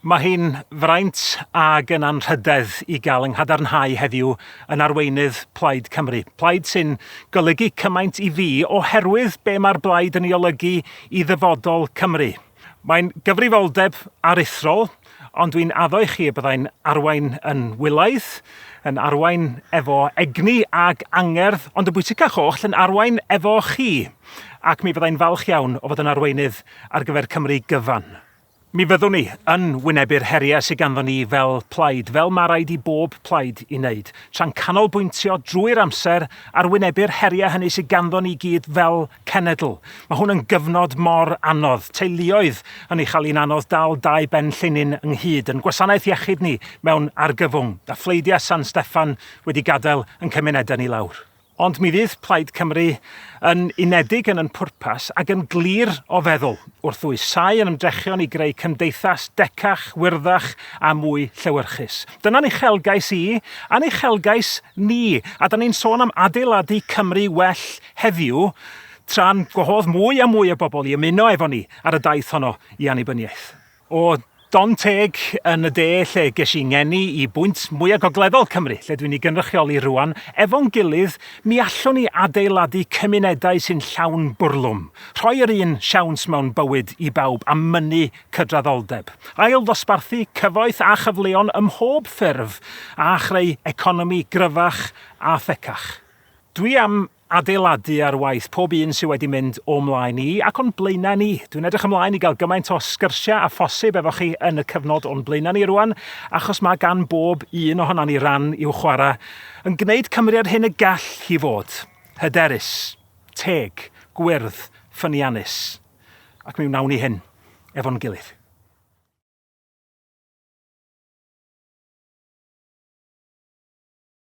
Mae hi'n fraint ag yn anrhydedd i gael yng nghadarnhau heddiw yn Arweinydd Plaid Cymru. Plaid sy'n golygu cymaint i fi oherwydd be mae'r blaid yn ei olygu i ddyfodol Cymru. Mae'n gyfrifoldeb aruthrol, ond dwi'n addo i chi y byddai'n arwain yn wilaidd, yn arwain efo egni ag angerdd, ond y bwysicach oll yn arwain efo chi. Ac mi fyddai'n falch iawn o fod yn arweinydd ar gyfer Cymru gyfan. Mi fyddwn ni yn wynebu'r heriau sydd ganddo ni fel plaid, fel mae raid i bob plaid i wneud, tra'n canolbwyntio drwy'r amser ar wynebu'r heriau hynny sydd ganddo ni gyd fel cenedl. Mae hwn yn gyfnod mor anodd. Teuluoedd yn ei chael un anodd dal 2 ben llinyn ynghyd yn gwasanaeth iechyd ni mewn argyfwng. A phleidiau San Steffan wedi gadael yn cymunedau ni lawr. Ond mi fydd Plaid Cymru yn unedig yn pwrpas ac yn glir o feddwl wrth ddwysau yn ymdrechion i greu cymdeithas decach, wirddach a mwy llewyrchus. Dyna'n uchelgais i, a'n uchelgais ni, a da ni'n sôn am adeiladu Cymru well heddiw tra'n gwahodd mwy a mwy o bobl i ymuno efo ni ar y daith honno i annibyniaeth. O Don teg yn y de lle ges i ngeni i bwynt mwy gogleddol Cymru, lle dwi'n ei gynrychioli rwan, efo'n gilydd, mi allwn ni adeiladu cymunedau sy'n llawn bwrlwm. Rhoi yr un siawns mewn bywyd i bawb a mynnu cydraddoldeb. Ail ddosbarthu cyfoeth a chyfleon ym mhob ffurf a chreu economi gryfach a thecach. Dwi am adeiladu ar waith pob un sydd wedi mynd o mlaen i ac o'n blaenau ni. Dwi'n edrych ymlaen i gael gymaint o sgyrsiau a phosib efo chi yn y cyfnod o'n blaenau ni rwan, achos mae gan bob un ohonan ni ran i'w chwarae yn gwneud Cymru ar hyn y gall hi fod. Hyderus, teg, gwyrdd, ffyniannus. Ac mi wnawn ni hyn efo'n gilydd.